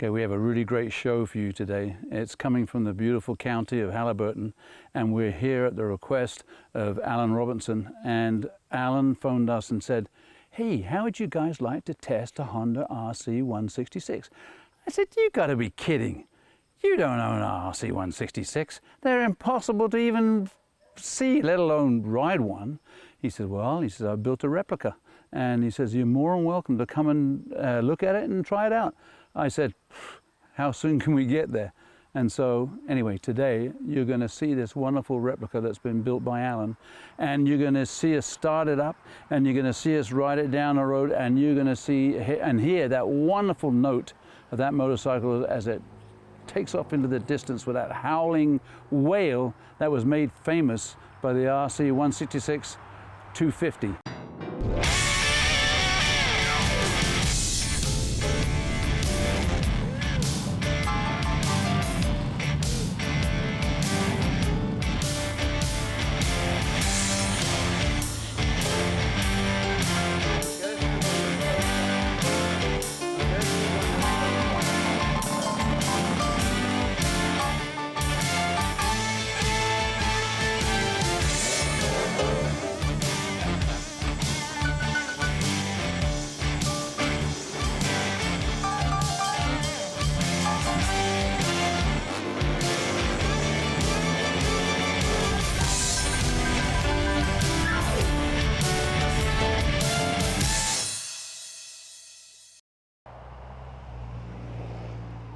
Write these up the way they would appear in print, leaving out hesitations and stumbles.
Okay, we have a really great show for you today. It's coming from the beautiful county of Halliburton, and we're here at the request of Alan Robinson. And Alan phoned us and said, hey, how would you guys like to test a Honda RC166? I said, you gotta be kidding. You don't own an RC166. They're impossible to even see, let alone ride one. He said, well, he says, I built a replica. And he says, you're more than welcome to come and look at it and try it out. I said, how soon can we get there? And so anyway, today you're going to see this wonderful replica that's been built by Alan, and you're going to see us start it up, and you're going to see us ride it down the road, and you're going to see and hear that wonderful note of that motorcycle as it takes off into the distance with that howling wail that was made famous by the RC166 250.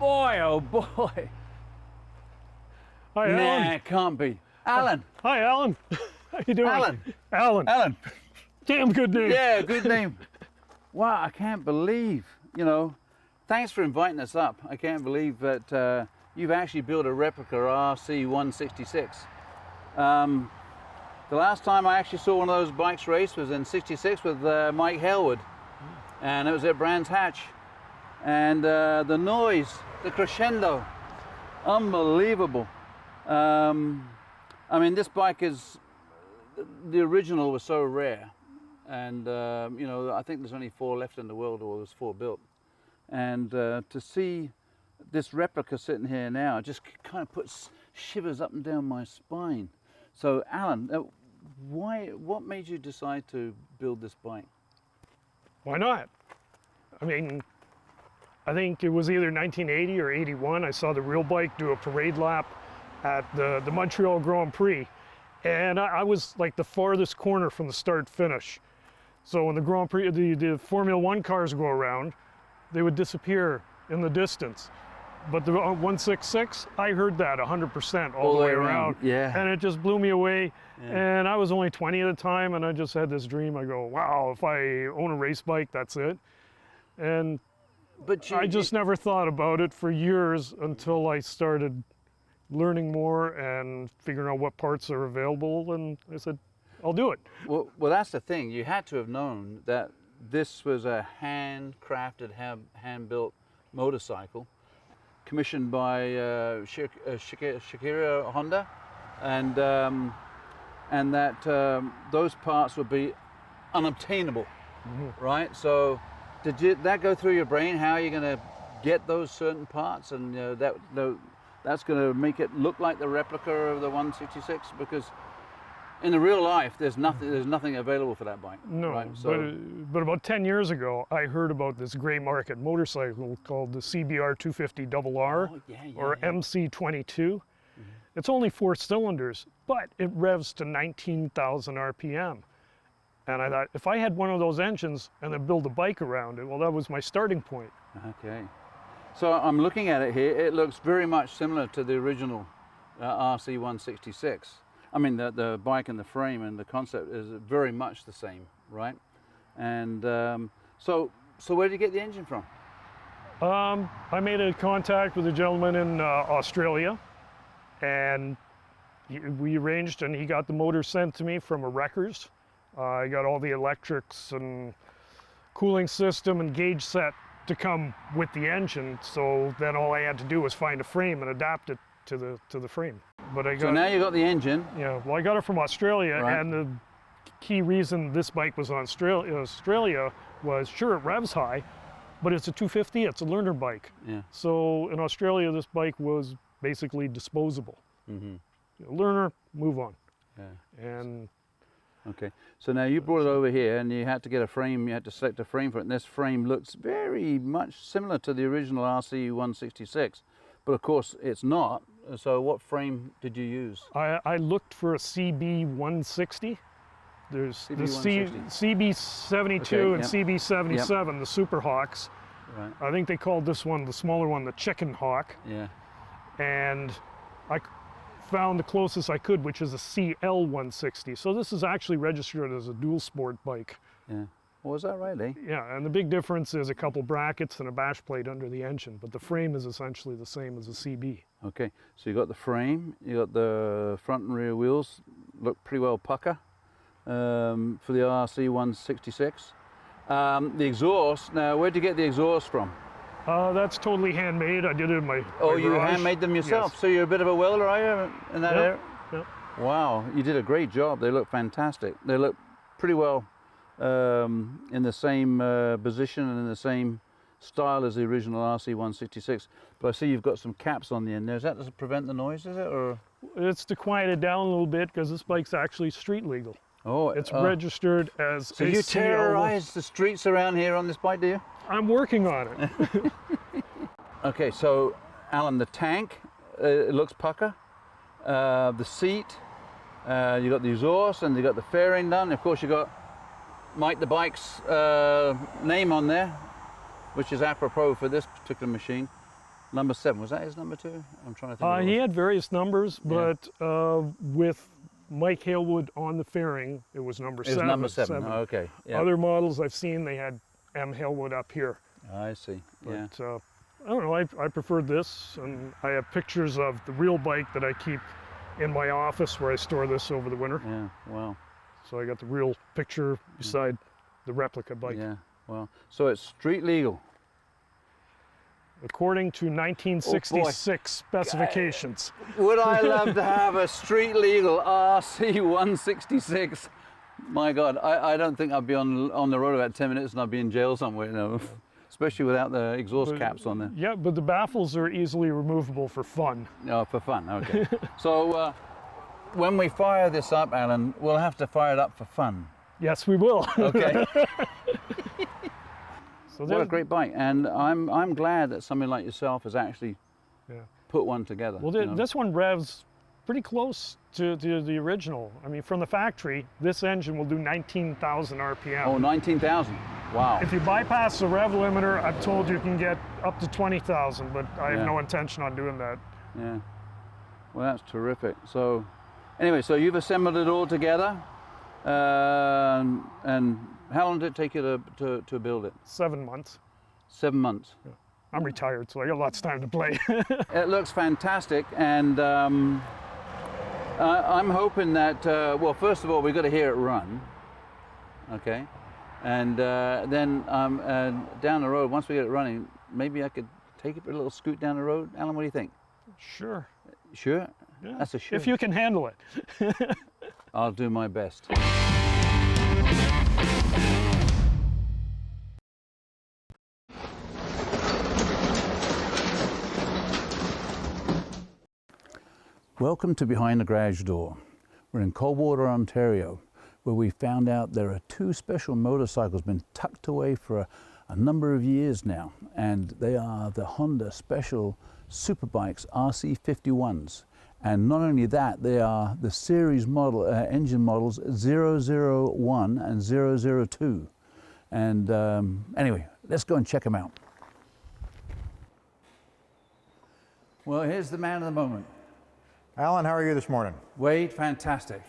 Boy, oh boy. Hi, Alan. Nah, it can't be. Alan. Hi, Alan. How you doing? Alan. Alan. Alan. Damn good name. Yeah, good name. Wow, I can't believe, you know, thanks for inviting us up. I can't believe that you've actually built a replica RC166. The last time I actually saw one of those bikes race was in '66 with Mike Hailwood, and it was at Brands Hatch. And the noise, the crescendo, unbelievable. I mean, this bike is, the original was so rare. And, you know, I think there's only 4 left in the world, or there's 4 built. And to see this replica sitting here now just kind of puts shivers up and down my spine. So, Alan, what made you decide to build this bike? Why not? I mean, I think it was either 1980 or 81. I saw the real bike do a parade lap at the Montreal Grand Prix. And I was like the farthest corner from the start finish. So when the Grand Prix, the Formula One cars go around, they would disappear in the distance. But the 166, I heard that 100% all the way around. Yeah. And it just blew me away. Yeah. And I was only 20 at the time, and I just had this dream. I go, wow, if I own a race bike, that's it. And But I just never thought about it for years until I started learning more and figuring out what parts are available, and I said, I'll do it. Well, that's the thing. You had to have known that this was a handcrafted, hand-built motorcycle commissioned by Shakira Honda, and that those parts would be unobtainable, right? So did that go through your brain? How are you going to get those certain parts, and that's going to make it look like the replica of the 166? Because in the real life, there's nothing available for that bike. No, right? So, but about 10 years ago, I heard about this gray market motorcycle called the CBR 250RR, or MC22. It's only 4 cylinders, but it revs to 19,000 RPM. And I thought, if I had one of those engines and then build a bike around it, well, that was my starting point. Okay. So I'm looking at it here. It looks very much similar to the original RC166. I mean, the bike and the frame and the concept is very much the same, right? And so where did you get the engine from? I made a contact with a gentleman in Australia, and we arranged, and he got the motor sent to me from a Wreckers. I got all the electrics and cooling system and gauge set to come with the engine, so then all I had to do was find a frame and adapt it to the frame. But I got, so now you got the engine. Yeah, well, I got it from Australia, right. And the key reason this bike was on Australia was, sure, it revs high, but it's a 250, it's a learner bike. Yeah. So in Australia, this bike was basically disposable. Mm-hmm. Learner, move on. Yeah. And okay. So now you brought it over here and you had to get a frame, you had to select a frame for it, and this frame looks very much similar to the original RC166, but of course it's not. So what frame did you use? I looked for a CB160. There's the CB72 okay, and CB77, the Super Hawks. Right. I think they called this one, the smaller one, the Chicken Hawk. Yeah. And I found the closest I could, which is a CL160. So this is actually registered as a dual sport bike. Yeah. Well, is that right, eh? Yeah, and the big difference is a couple brackets and a bash plate under the engine, but the frame is essentially the same as a CB. Okay, so you got the frame, you got the front and rear wheels, look pretty well pucker for the RC166. The exhaust, now where'd you get the exhaust from? That's totally handmade. I did it in my Oh, my you garage. handmade them yourself? Yes. So you're a bit of a welder, are you, in that area? Yep. Wow, you did a great job. They look fantastic. They look pretty well in the same position and in the same style as the original RC166. But I see you've got some caps on the end there. Is that to prevent the noise, is it? Or? It's to quiet it down a little bit because this bike's actually street legal. Oh, it's registered as so you terrorize the streets around here on this bike, do you? I'm working on it. Okay, so Alan, the tank, it looks pucker. The seat, you got the exhaust and you got the fairing done. Of course, you got Mike the Bike's name on there, which is apropos for this particular machine. Number 7, was that his number 2? I'm trying to think. He had various numbers, but with Mike Halewood on the fairing, it was number 7. It was number 7. Oh, okay. Yep. Other models I've seen, they had M. Halewood up here. I see. But I don't know, I preferred this, and I have pictures of the real bike that I keep in my office where I store this over the winter. Yeah, wow. So I got the real picture beside the replica bike. Yeah, well, so it's street legal. According to 1966 specifications. Would I love to have a street legal RC166? My God, I don't think I'd be on the road about 10 minutes and I'd be in jail somewhere, you know, especially without the exhaust caps on there. Yeah, but the baffles are easily removable for fun. Oh, for fun, okay. So when we fire this up, Alan, we'll have to fire it up for fun. Yes, we will. Okay. So what a great bike, and I'm glad that somebody like yourself has actually put one together. Well, this one revs pretty close to the original. I mean, from the factory, this engine will do 19,000 RPM. Oh, 19,000. Wow. If you bypass the rev limiter, I'm told you can get up to 20,000, but I have no intention on doing that. Yeah. Well, that's terrific. So, anyway, so you've assembled it all together, and how long did it take you to build it? 7 months. 7 months. Yeah. I'm retired, so I got lots of time to play. It looks fantastic, and I'm hoping that, well, first of all, we've got to hear it run, okay? And then down the road, once we get it running, maybe I could take it for a little scoot down the road. Alan, what do you think? Sure. Sure? Yeah. That's a sure. If you can handle it. I'll do my best. Welcome to Behind the Garage Door. We're in Coldwater, Ontario, where we found out there are 2 special motorcycles been tucked away for a number of years now, and they are the Honda Special Superbikes RC51s. And not only that, they are the series model engine models 001 and 002. And anyway, let's go and check them out. Well, here's the man of the moment. Alan, how are you this morning? Wade, fantastic.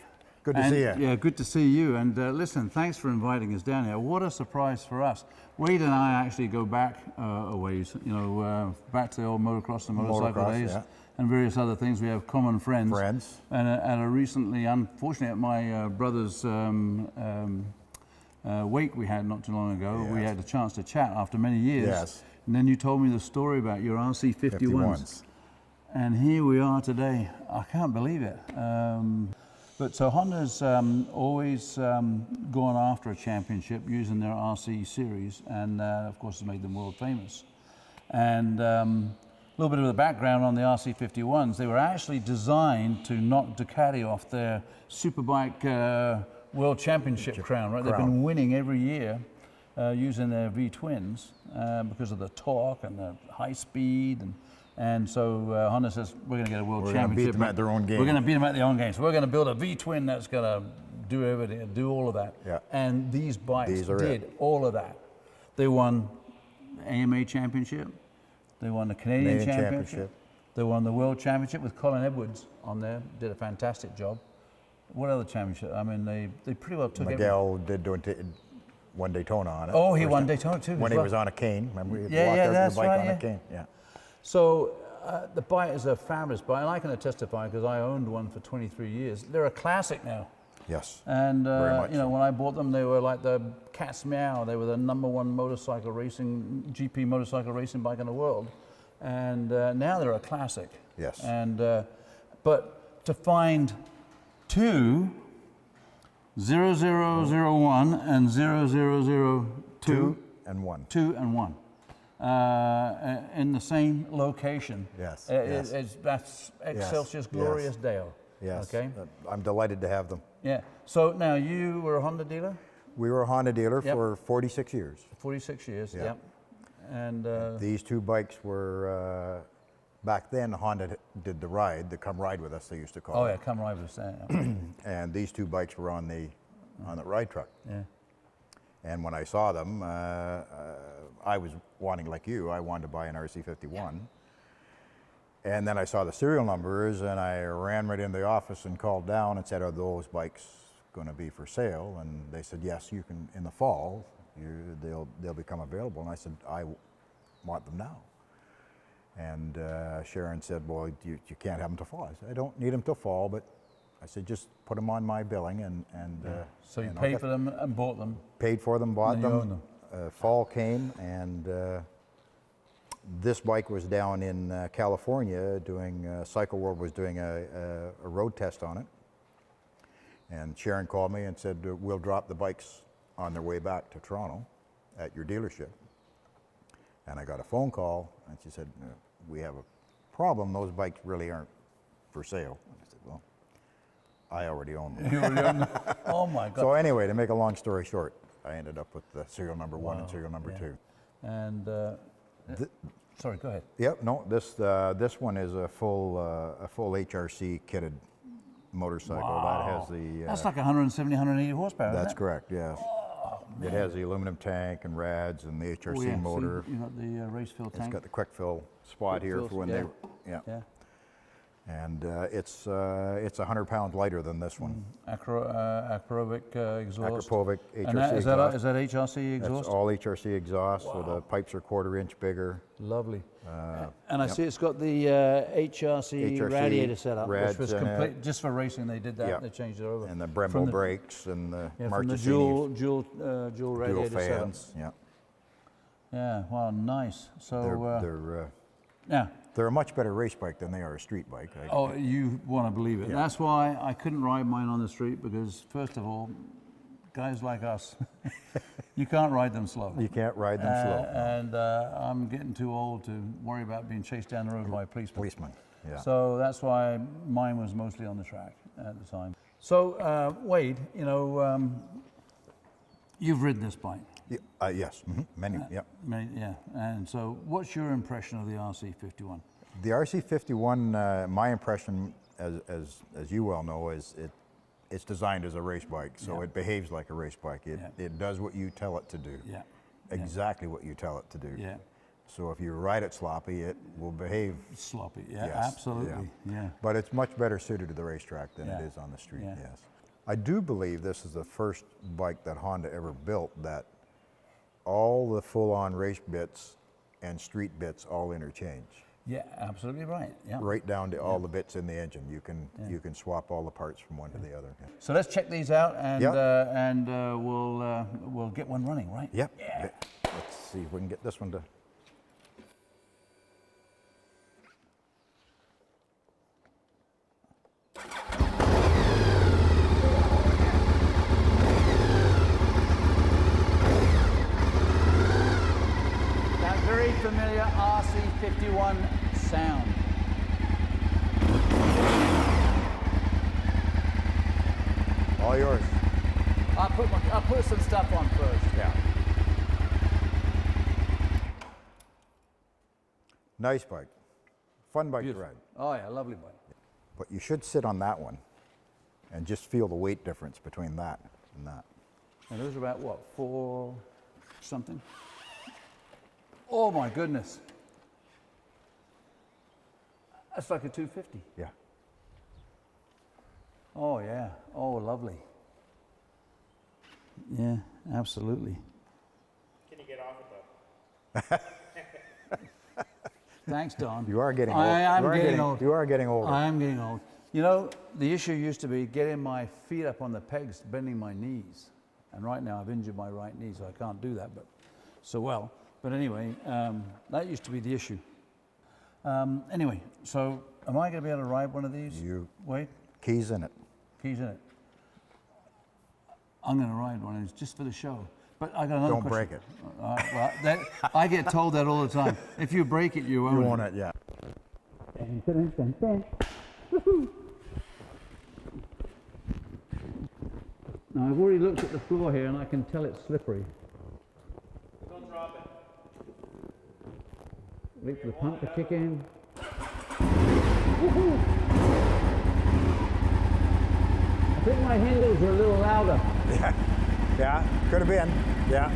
Good to see you. Yeah, good to see you. And listen, thanks for inviting us down here. What a surprise for us. Wade and I actually go back a ways, you know, back to the old motocross and motorcycle days and various other things. We have common friends. And at a recently, unfortunately, at my brother's wake we had not too long ago, we had a chance to chat after many years. Yes. And then you told me the story about your RC51s. And here we are today. I can't believe it. But so Honda's always gone after a championship using their RC series, and of course has made them world famous. And a little bit of the background on the RC51s, they were actually designed to knock Ducati off their Superbike World Championship crown, right? They've been winning every year using their V-twins because of the torque and the high speed. And so Honda says, we're going to get a world championship. We're going to beat them at their own game. We're going to beat them at their own game. So we're going to build a V-twin that's going to do everything, do all of that. Yeah. And these bikes did all of that. They won AMA championship. They won the Canadian championship. They won the world championship with Colin Edwards on there. Did a fantastic job. What other championship? I mean, they pretty well took it. Miguel did one Daytona on it. Oh, he won Daytona too. When he was on a cane. Remember, he walked yeah, out that's the bike right, on yeah. a cane. Yeah. So the bike is a fabulous bike, and I can testify because I owned one for 23 years. They're a classic now. Yes. And very much you know, so. when I bought them, they were like the cat's meow. They were the #1 motorcycle racing, GP motorcycle racing bike in the world. And now they're a classic. Yes. And but to find two 0001 and 0002 2 and 1. 2 and 1 in the same location. Yes, That's Excelsior's glorious Dale. Yes. Okay. I'm delighted to have them. Yeah. So now you were a Honda dealer? We were a Honda dealer Yep. for 46 years. 46 years. Yeah. Yep. And These two bikes were, back then Honda did the ride, the come ride with us, they used to call oh it. yeah, come ride with us there. And these two bikes were on the ride truck. Yeah. And when I saw them, I was wanting, like you, I wanted to buy an RC51. And then I saw the serial numbers and I ran right into the office and called down and said, are those bikes going to be for sale? And they said, yes, you can, in the fall, they'll become available. And I said, I want them now. And Sharon said, well, you can't have them till fall. I said, I don't need them till fall, but I said, just put them on my billing and So you paid for them and bought them? Paid for them, bought And you them. own them. Fall came and this bike was down in California doing, Cycle World was doing a road test on it. And Sharon called me and said, we'll drop the bikes on their way back to Toronto at your dealership. And I got a phone call and she said, we have a problem, those bikes really aren't for sale. And I said, well, I already own them. You already own them? Oh my God. So anyway, to make a long story short, I ended up with the serial number 1 and serial number 2. And sorry, go ahead. Yep, no, this one is a full HRC kitted motorcycle. Wow. That has the. That's like 170, 180 horsepower. That's isn't it? correct. Yes. It has the aluminum tank and rads and the HRC Oh, yeah. motor. See, you got the race fill tank. It's got the quick fill spot here fills, for when yeah. yeah. And it's 100 pounds lighter than this one. Akrapovic exhaust. Akrapovic HRC And is exhaust. that HRC exhaust? That's all HRC exhaust, so the pipes are 1/4 inch bigger. Lovely. And I see it's got the HRC radiator setup, which rads was in complete it. just for racing. They did that. Yeah. They changed it over. And the Brembo From the- brakes and the Yeah, from the Marchesini dual dual radiator setup. fans. Yeah. Yeah. Wow. Nice. So yeah. They're a much better race bike than they are a street bike. Oh, you want to believe it. Yeah. That's why I couldn't ride mine on the street because, first of all, guys like us, you can't ride them slow. You can't ride them slow. And I'm getting too old to worry about being chased down the road by a policeman. Policeman, yeah. So that's why mine was mostly on the track at the time. So Wade, you know, you've ridden this bike. Yes, many, yeah. Yeah. And so what's your impression of the RC51? The RC51, my impression, as you well know, is it's designed as a race bike, so it behaves like a race bike. It does what you tell it to do. Yeah. Exactly what you tell it to do. Yeah. So if you ride it sloppy, it will behave Sloppy. Yeah, Yes, absolutely. Yeah. But it's much better suited to the racetrack than it is on the street, yes. I do believe this is the first bike that Honda ever built that all the full-on race bits and street bits all interchange. Yeah, absolutely right. Yeah. Right down to all the bits in the engine. You can swap all the parts from one to the other. So let's check these out, and Yep. we'll get one running, right? Yep. Yeah. Let's see if we can get this one to. sound. All yours. I'll put some stuff on first. Yeah. Nice bike. Fun bike Beautiful. to ride. Oh yeah, lovely bike. But you should sit on that one and just feel the weight difference between that and that. And those are about what, 4 something? Oh my goodness. That's like a 250. Yeah. Oh yeah, oh lovely. Yeah, absolutely. Can you get off it though? Thanks, Don. You are getting old. I'm getting old. You are getting older. I am getting old. You know, the issue used to be getting my feet up on the pegs, bending my knees. And right now I've injured my right knee, so I can't do that but so well. But anyway, that used to be the issue. Anyway, so am I going to be able to ride one of these? Wait. Keys in it. Keys in it. I'm going to ride one of these just for the show. But I got another Don't question. break it. Well, I get told that all the time. If you break it, you own it. You own it, yeah. Now I've already looked at the floor here and I can tell it's slippery. Don't drop it. Wait for the pump to kick in. I think my handles are a little louder. Yeah. Yeah. Could have been. Yeah.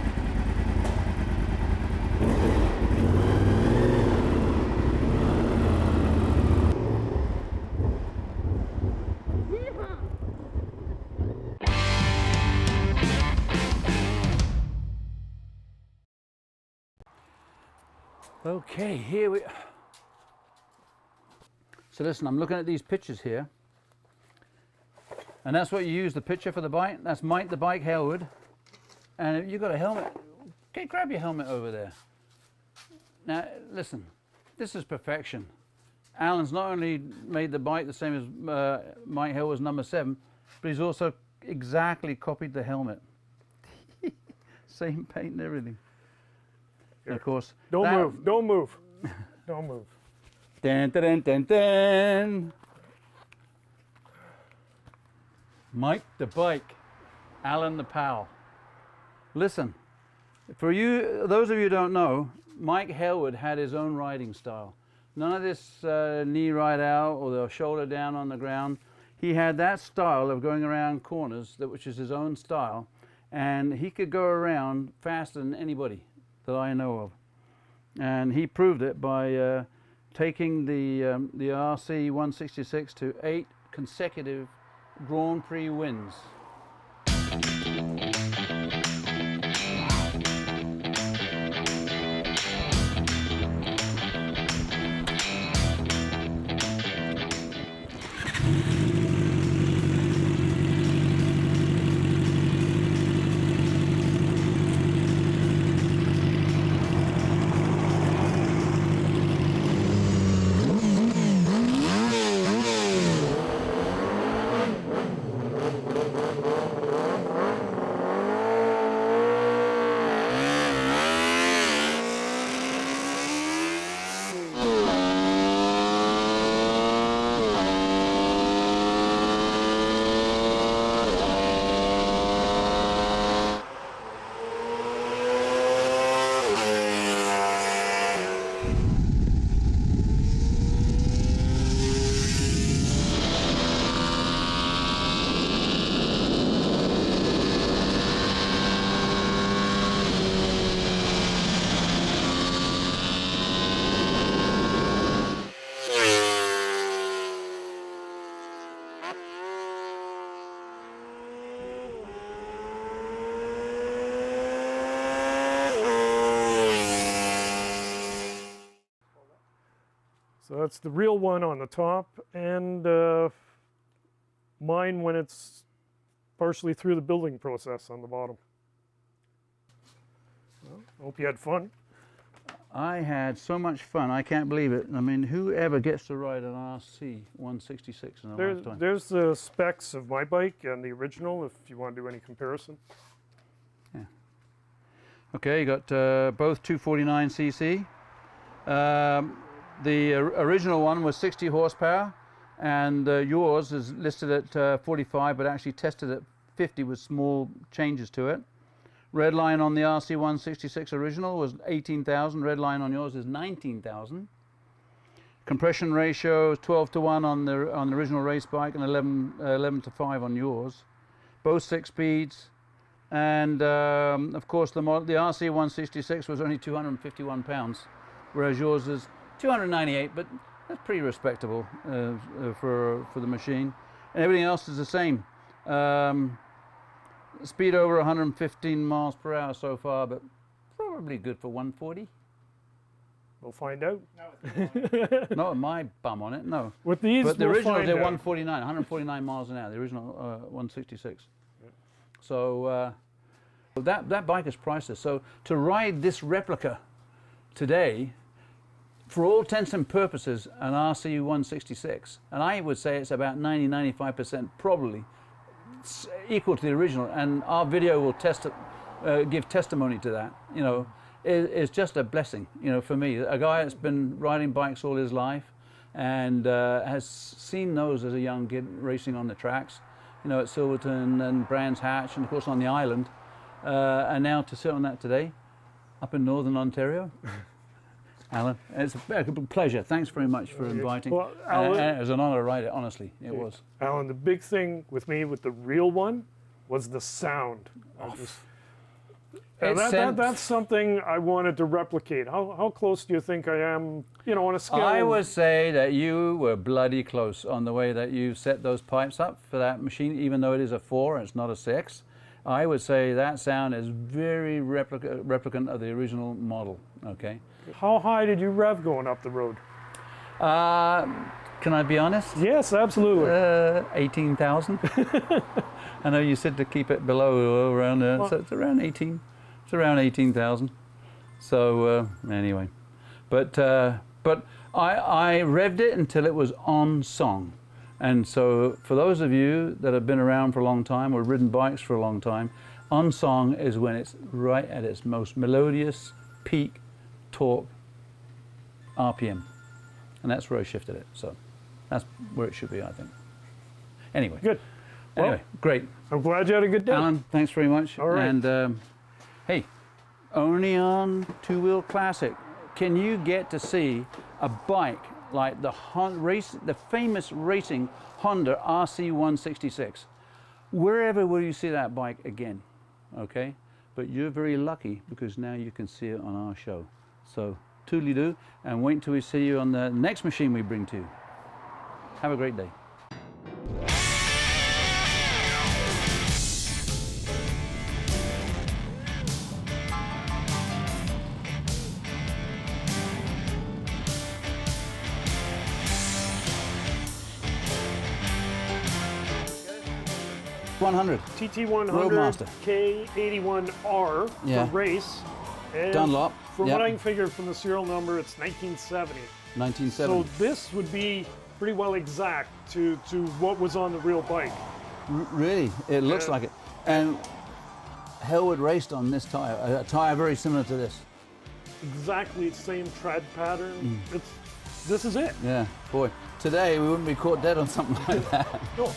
Okay, here we. So listen, I'm looking at these pictures here, and that's what you use the picture for the bike. That's Mike the Bike Halewood, and you've got a helmet. Okay, grab your helmet over there. Now listen, this is perfection. Alan's not only made the bike the same as Mike Halewood's number 7, but he's also exactly copied the helmet. Same paint and everything. And of course, Don't move. Don't move. Don't move. Dun, dun, dun, dun. Mike the Bike, Alan the Pal. Listen, for you, those of you who don't know, Mike Halewood had his own riding style. None of this knee right out or the shoulder down on the ground. He had that style of going around corners, which is his own style, and he could go around faster than anybody that I know of. And he proved it by taking the RC166 to 8 consecutive Grand Prix wins. So that's the real one on the top, and mine when it's partially through the building process on the bottom. Well, hope you had fun. I had so much fun, I can't believe it. I mean, whoever gets to ride an RC166 in a lifetime? There's the specs of my bike and the original, if you want to do any comparison. Yeah. Okay, you got both 249cc. The original one was 60 horsepower, and yours is listed at 45, but actually tested at 50 with small changes to it. Red line on the RC166 original was 18,000. Red line on yours is 19,000. Compression ratio is 12:1 on the original race bike, and 11:5 on yours. Both 6 speeds, and of course the RC166 was only 251 pounds, whereas yours is 298. But that's pretty respectable for the machine. And everything else is the same. Speed over 115 miles per hour so far, but probably good for 140. We'll find out. Not with my bum on it, no. With these, but the we'll original find did out. 149 miles an hour, the original 166. Yeah. So that bike is priceless. So to ride this replica today, for all intents and purposes, an RC166, and I would say it's about 90-95% probably equal to the original, and our video will give testimony to that. You know, it's just a blessing, you know, for me, a guy that's been riding bikes all his life and has seen those as a young kid racing on the tracks, you know, at Silverton and Brands Hatch, and of course on the island, and now to sit on that today up in Northern Ontario. Alan, it's a pleasure. Thanks very much for inviting. Well, Alan, it was an honor to ride it, honestly. It was. Alan, the big thing with me with the real one was the sound. That's something I wanted to replicate. How close do you think I am, you know, on a scale? I would say that you were bloody close on the way that you set those pipes up for that machine, even though it is a 4 and it's not a 6. I would say that sound is very replicant of the original model, okay? How high did you rev going up the road? Can I be honest? Yes, absolutely. 18,000. I know you said to keep it below around there, so it's around 18. It's around 18,000. So anyway, but I revved it until it was on song. And so for those of you that have been around for a long time or ridden bikes for a long time, on song is when it's right at its most melodious peak torque RPM. And that's where I shifted it. So that's where it should be, I think. Anyway. Good. Anyway, well, great. I'm glad you had a good day. Alan, thanks very much. All right. And hey, only on Two Wheel Classic can you get to see a bike like the famous racing Honda RC166. Wherever will you see that bike again? Okay? But you're very lucky because now you can see it on our show. So, toodly-doo, and wait till we see you on the next machine we bring to you. Have a great day. 100. TT100 Roadmaster. K81R Yeah. for race. And Dunlop. From Yep. what I can figure from the serial number, it's 1970. 1970. So this would be pretty well exact to what was on the real bike. Really, it looks Yeah. like it. And Hellwood raced on this tire, a tire very similar to this. Exactly the same tread pattern. This is it. Yeah, boy. Today we wouldn't be caught dead on something like that. No.